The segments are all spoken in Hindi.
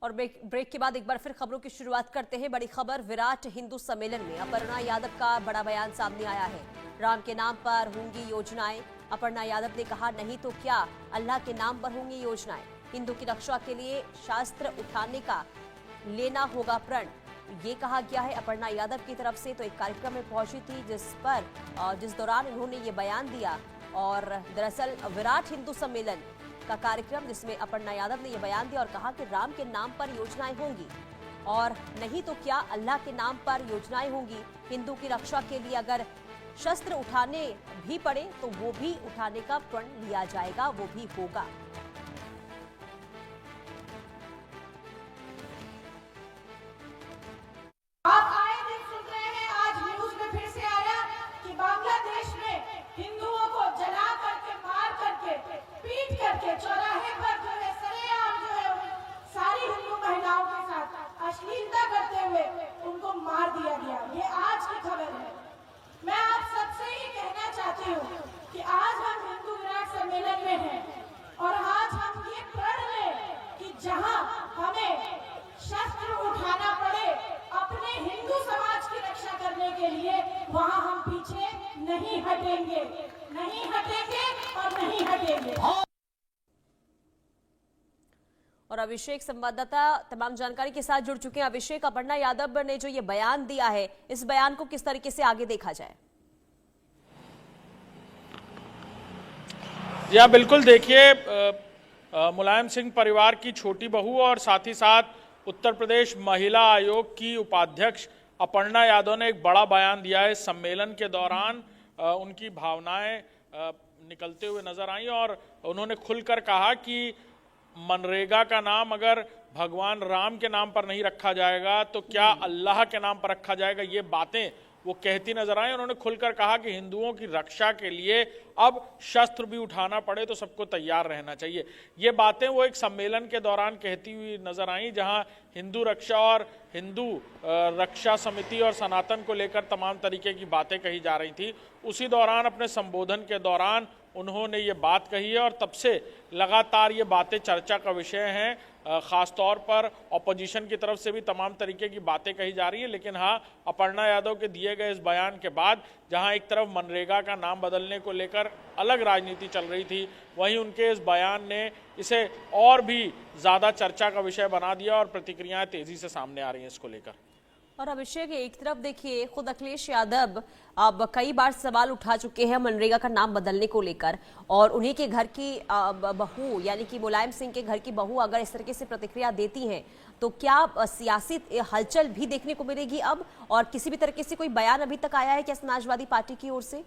और ब्रेक के बाद एक बार फिर खबरों की शुरुआत करते हैं। बड़ी खबर, विराट हिंदू सम्मेलन में अपर्णा यादव का बड़ा बयान सामने आया है। राम के नाम पर होंगी योजनाएं। अपर्णा यादव ने कहा, नहीं तो क्या, अल्लाह के नाम पर होंगी योजनाएं। हिंदू की रक्षा के लिए शास्त्र उठाने का लेना होगा प्रण, ये कहा गया है अपर्णा यादव की तरफ से। तो एक कार्यक्रम में पहुंची थी जिस दौरान उन्होंने ये बयान दिया। और दरअसल विराट हिंदू सम्मेलन का कार्यक्रम जिसमें अपर्णा यादव ने यह बयान दिया और कहा कि राम के नाम पर योजनाएं होंगी और नहीं तो क्या, अल्लाह के नाम पर योजनाएं होंगी। हिंदू की रक्षा के लिए अगर शस्त्र उठाने भी पड़े तो वो भी उठाने का प्रण लिया जाएगा, वो भी होगा। आप आए दिन सुन रहे हैं, आज न्यूज में फिर से आया कि बांग्लादेश में हिंदुओं को जला करके, मार करके, पीट करके, चौराहे पर जो है सरेआम जो है सारी हिंदू महिलाओं के साथ अश्लीलता करते हुए उनको मार दिया गया। ये आज की खबर है। मैं आप सबसे ही कहना चाहती हूँ कि आज हम हिंदू विराट सम्मेलन में हैं और आज हम ये प्रण लें कि जहाँ हमें शस्त्र उठाना पड़े अपने हिंदू समाज की रक्षा करने के लिए, वहाँ हम पीछे नहीं हटेंगे, नहीं हटेंगे और नहीं हटेंगे। और अभिषेक संवाददाता तमाम जानकारी के साथ जुड़ चुके हैं। अभिषेक, अपर्णा यादव ने जो ये बयान दिया है, इस बयान को किस तरीके से आगे देखा जाए? जी हाँ, बिल्कुल। देखिए, मुलायम सिंह परिवार की छोटी बहू और साथ ही साथ उत्तर प्रदेश महिला आयोग की उपाध्यक्ष अपर्णा यादव ने एक बड़ा बयान दिया है। सम्मेलन के दौरान उनकी भावनाएं निकलते हुए नजर आई और उन्होंने खुलकर कहा कि मनरेगा का नाम अगर भगवान राम के नाम पर नहीं रखा जाएगा तो क्या अल्लाह के नाम पर रखा जाएगा। ये बातें वो कहती नजर आई। उन्होंने खुलकर कहा कि हिंदुओं की रक्षा के लिए अब शस्त्र भी उठाना पड़े तो सबको तैयार रहना चाहिए। ये बातें वो एक सम्मेलन के दौरान कहती हुई नजर आई, जहां हिंदू रक्षा और हिंदू रक्षा समिति और सनातन को लेकर तमाम तरीके की बातें कही जा रही थी। उसी दौरान अपने संबोधन के दौरान उन्होंने ये बात कही है और तब से लगातार ये बातें चर्चा का विषय हैं। ख़ास तौर पर ऑपोजिशन की तरफ से भी तमाम तरीके की बातें कही जा रही है। लेकिन हाँ, अपर्णा यादव के दिए गए इस बयान के बाद जहां एक तरफ मनरेगा का नाम बदलने को लेकर अलग राजनीति चल रही थी, वहीं उनके इस बयान ने इसे और भी ज़्यादा चर्चा का विषय बना दिया और प्रतिक्रियाएं तेज़ी से सामने आ रही हैं इसको लेकर। और अभिषेक, एक तरफ देखिए, खुद अखिलेश यादव अब कई बार सवाल उठा चुके हैं मनरेगा का नाम बदलने को लेकर और उन्हीं के घर की बहू यानी कि मुलायम सिंह के घर की बहू अगर इस तरीके से प्रतिक्रिया देती हैं तो क्या सियासी हलचल भी देखने को मिलेगी अब? और किसी भी तरीके से कोई बयान अभी तक आया है क्या समाजवादी पार्टी की ओर से?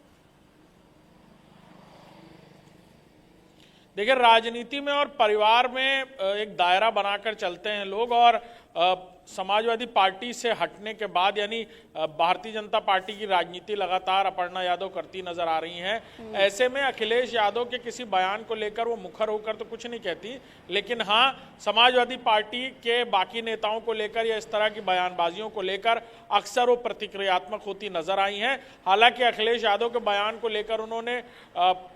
देखिए, राजनीति में और परिवार में एक दायरा बनाकर चलते हैं लोग और समाजवादी पार्टी से हटने के बाद यानी भारतीय जनता पार्टी की राजनीति लगातार अपर्णा यादव करती नजर आ रही हैं। ऐसे में अखिलेश यादव के किसी बयान को लेकर वो मुखर होकर तो कुछ नहीं कहती, लेकिन हाँ, समाजवादी पार्टी के बाकी नेताओं को लेकर या इस तरह की बयानबाजियों को लेकर अक्सर वो प्रतिक्रियात्मक होती नजर आई हैं। हालांकि अखिलेश यादव के बयान को लेकर उन्होंने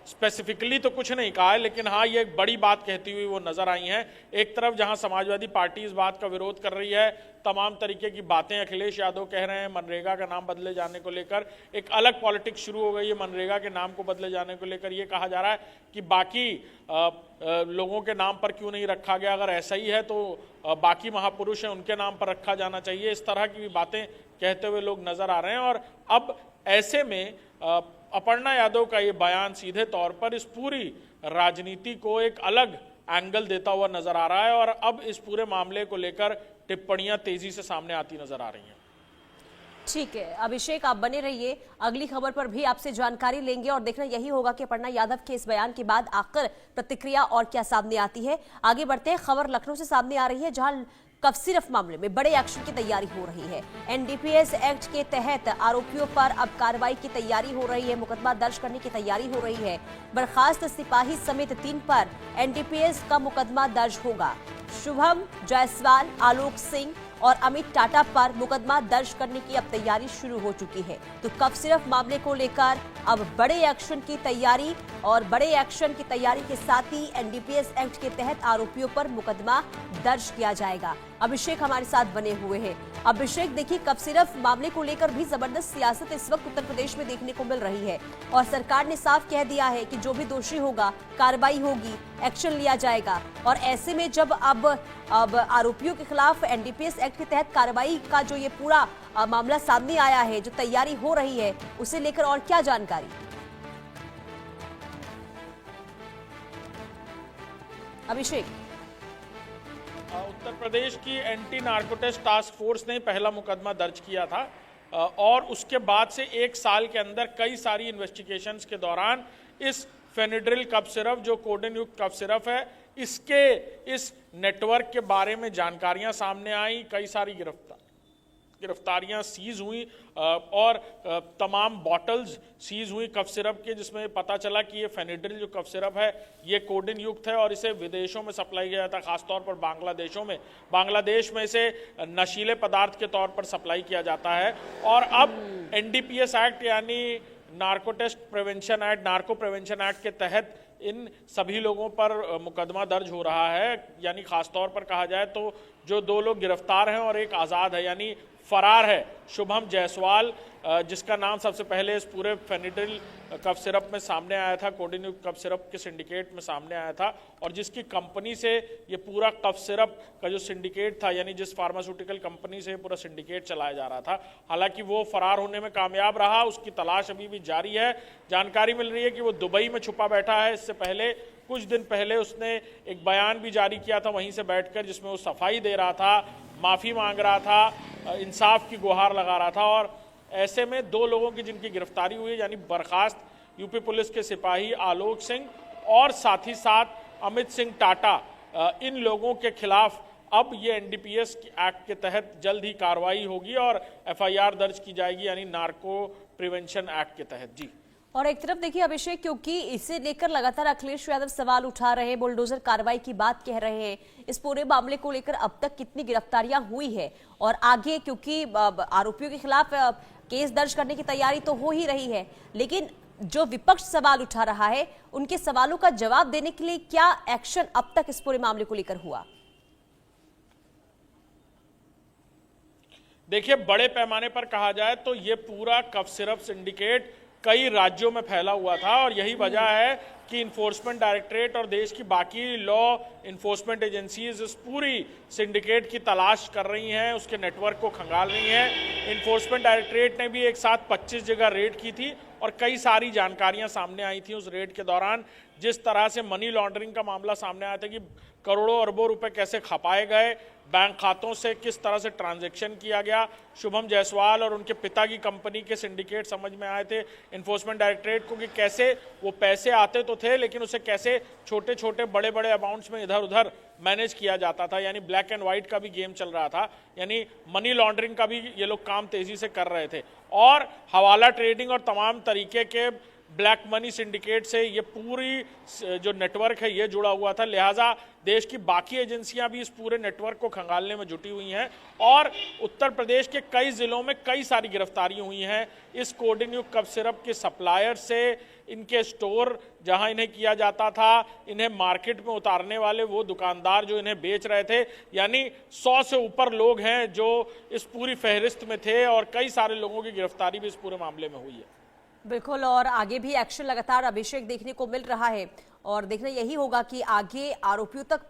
स्पेसिफिकली तो कुछ नहीं कहा है, लेकिन हाँ, ये एक बड़ी बात कहती हुई वो नजर आई हैं। एक तरफ जहां समाजवादी पार्टी इस बात का विरोध कर रही है, तमाम तरीके की बातें अखिलेश यादव कह रहे हैं, मनरेगा का नाम बदले जाने को लेकर एक अलग पॉलिटिक्स शुरू हो गई है। मनरेगा के नाम को बदले जाने को लेकर ये कहा जा रहा है कि बाकी लोगों के नाम पर क्यों नहीं रखा गया, अगर ऐसा ही है तो बाकी महापुरुष हैं उनके नाम पर रखा जाना चाहिए। इस तरह की भी बातें कहते हुए लोग नजर आ रहे हैं और अब ऐसे में अपर्णा यादव का ये बयान सीधे तौर पर इस पूरी राजनीति को एक अलग एंगल देता हुआ नजर आ रहा है और अब इस पूरे मामले को लेकर टिप्पणियां तेजी से सामने आती नजर आ रही हैं। ठीक है अभिषेक, आप बने रहिए, अगली खबर पर भी आपसे जानकारी लेंगे और देखना यही होगा कि अपर्णा यादव के इस बयान के बाद आखिर प्रतिक्रिया और क्या सामने आती है। आगे बढ़ते हैं, खबर लखनऊ से सामने आ रही है जहां कफसिरफ मामले में बड़े एक्शन की तैयारी हो रही है। एनडीपीएस एक्ट के तहत आरोपियों पर अब कार्रवाई की तैयारी हो रही है, मुकदमा दर्ज करने की तैयारी हो रही है। बर्खास्त सिपाही समेत 3 पर एनडीपीएस का मुकदमा दर्ज होगा। शुभम जायसवाल, आलोक सिंह और अमित टाटा पर मुकदमा दर्ज करने की अब तैयारी शुरू हो चुकी है। तो कफसिरफ मामले को लेकर अब बड़े एक्शन की तैयारी और बड़े एक्शन की तैयारी के साथ ही एनडीपीएस एक्ट के तहत आरोपियों पर मुकदमा दर्ज किया जाएगा। अभिषेक हमारे साथ बने हुए हैं। अभिषेक, देखिए कफ सिरप मामले को लेकर भी जबरदस्त सियासत इस वक्त उत्तर प्रदेश में देखने को मिल रही है और सरकार ने साफ कह दिया है कि जो भी दोषी होगा कार्रवाई होगी, एक्शन लिया जाएगा। और ऐसे में जब अब आरोपियों के खिलाफ एनडीपीएस एक्ट के तहत कार्रवाई का जो ये पूरा मामला सामने आया है, जो तैयारी हो रही है, उसे लेकर और क्या जानकारी? अभिषेक, उत्तर प्रदेश की एंटी नार्कोटिक्स टास्क फोर्स ने पहला मुकदमा दर्ज किया था और उसके बाद से 1 साल के अंदर कई सारी इन्वेस्टिगेशंस के दौरान इस फेनिड्रिल कफ सिरप, जो कोडेन युक्त कफ सिरप है, इसके इस नेटवर्क के बारे में जानकारियां सामने आई। कई सारी गिरफ्तारियां सीज हुई और तमाम बॉटल्स सीज हुई कफ सिरप के, जिसमें पता चला कि ये फेनिड्रिल जो कफ सिरप है ये कोडेन युक्त है और इसे विदेशों में सप्लाई किया जाता है, खासतौर पर बांग्लादेश में इसे नशीले पदार्थ के तौर पर सप्लाई किया जाता है। और अब एनडीपीएस एक्ट यानी narcotics prevention act, narco prevention act के तहत इन सभी लोगों पर मुकदमा दर्ज हो रहा है। यानी खासतौर पर कहा जाए तो जो 2 लोग गिरफ्तार हैं और एक आज़ाद है, यानी फरार है, शुभम जायसवाल, जिसका नाम सबसे पहले इस पूरे फेनिड्रिल कफ सिरप में सामने आया था, कोडेन युक्त कफ सिरप के सिंडिकेट में सामने आया था और जिसकी कंपनी से ये पूरा कफ सिरप का जो सिंडिकेट था, यानी जिस फार्मास्यूटिकल कंपनी से पूरा सिंडिकेट चलाया जा रहा था, हालांकि वो फरार होने में कामयाब रहा। उसकी तलाश अभी भी जारी है। जानकारी मिल रही है कि वो दुबई में छुपा बैठा है। इससे पहले कुछ दिन पहले उसने एक बयान भी जारी किया था वहीं से बैठकर, जिसमें वो सफाई दे रहा था, माफ़ी मांग रहा था, इंसाफ की गुहार लगा रहा था। और ऐसे में 2 लोगों की जिनकी गिरफ्तारी हुई, यानी बर्खास्त यूपी पुलिस के सिपाही आलोक सिंह और साथ ही साथ अमित सिंह टाटा, इन लोगों के खिलाफ अब ये एनडीपीएस एक्ट के तहत जल्द ही कार्रवाई होगी और एफआईआर दर्ज की जाएगी, यानी नार्को प्रिवेंशन एक्ट के तहत। जी। और एक तरफ देखिए अभिषेक, क्योंकि इसे लेकर लगातार अखिलेश यादव सवाल उठा रहे हैं, बुलडोजर कार्रवाई की बात कह रहे हैं, इस पूरे मामले को लेकर अब तक कितनी गिरफ्तारियां हुई है और आगे, क्योंकि आरोपियों के खिलाफ केस दर्ज करने की तैयारी तो हो ही रही है, लेकिन जो विपक्ष सवाल उठा रहा है उनके सवालों का जवाब देने के लिए क्या एक्शन अब तक इस पूरे मामले को लेकर हुआ? देखिए, बड़े पैमाने पर कहा जाए तो ये पूरा कफ सिरप सिंडिकेट कई राज्यों में फैला हुआ था और यही वजह है कि इन्फोर्समेंट डायरेक्टरेट और देश की बाकी लॉ इन्फोर्समेंट एजेंसीज इस पूरी सिंडिकेट की तलाश कर रही हैं, उसके नेटवर्क को खंगाल रही हैं। इन्फोर्समेंट डायरेक्टरेट ने भी एक साथ 25 जगह रेड की थी और कई सारी जानकारियां सामने आई थी उस रेड के दौरान। जिस तरह से मनी लॉन्ड्रिंग का मामला सामने आया था कि करोड़ों अरबों रुपए कैसे खपाए गए, बैंक खातों से किस तरह से ट्रांजैक्शन किया गया, शुभम जायसवाल और उनके पिता की कंपनी के सिंडिकेट समझ में आए थे इन्फोर्समेंट डायरेक्टरेट को कि कैसे वो पैसे आते तो थे लेकिन उसे कैसे छोटे छोटे बड़े बड़े अमाउंट्स में इधर उधर मैनेज किया जाता था। यानी ब्लैक एंड व्हाइट का भी गेम चल रहा था, यानी मनी लॉन्ड्रिंग का भी ये लोग काम तेजी से कर रहे थे और हवाला ट्रेडिंग और तमाम तरीके के ब्लैक मनी सिंडिकेट से ये पूरी जो नेटवर्क है ये जुड़ा हुआ था। लिहाजा देश की बाकी एजेंसियां भी इस पूरे नेटवर्क को खंगालने में जुटी हुई हैं और उत्तर प्रदेश के कई जिलों में कई सारी गिरफ्तारियां हुई हैं इस कोडेन युक्त कफ सिरप के सप्लायर से, इनके स्टोर जहां इन्हें किया जाता था, इन्हें मार्केट में उतारने वाले वो दुकानदार जो इन्हें बेच रहे थे। यानी 100 से ऊपर लोग हैं जो इस पूरी फहरिस्त में थे और कई सारे लोगों की गिरफ्तारी भी इस पूरे मामले में हुई है। बिल्कुल, और आगे भी एक्शन लगातार अभिषेक देखने को मिल रहा है और देखना यही होगा कि आगे आरोपियों तक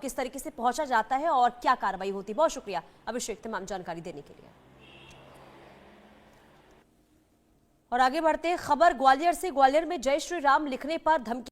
किस तरीके से पहुंचा जाता है और क्या कार्रवाई होती है। बहुत शुक्रिया अभिषेक तमाम जानकारी देने के लिए। और आगे बढ़ते हैं, खबर ग्वालियर से। ग्वालियर में जय श्री राम लिखने पर धमकी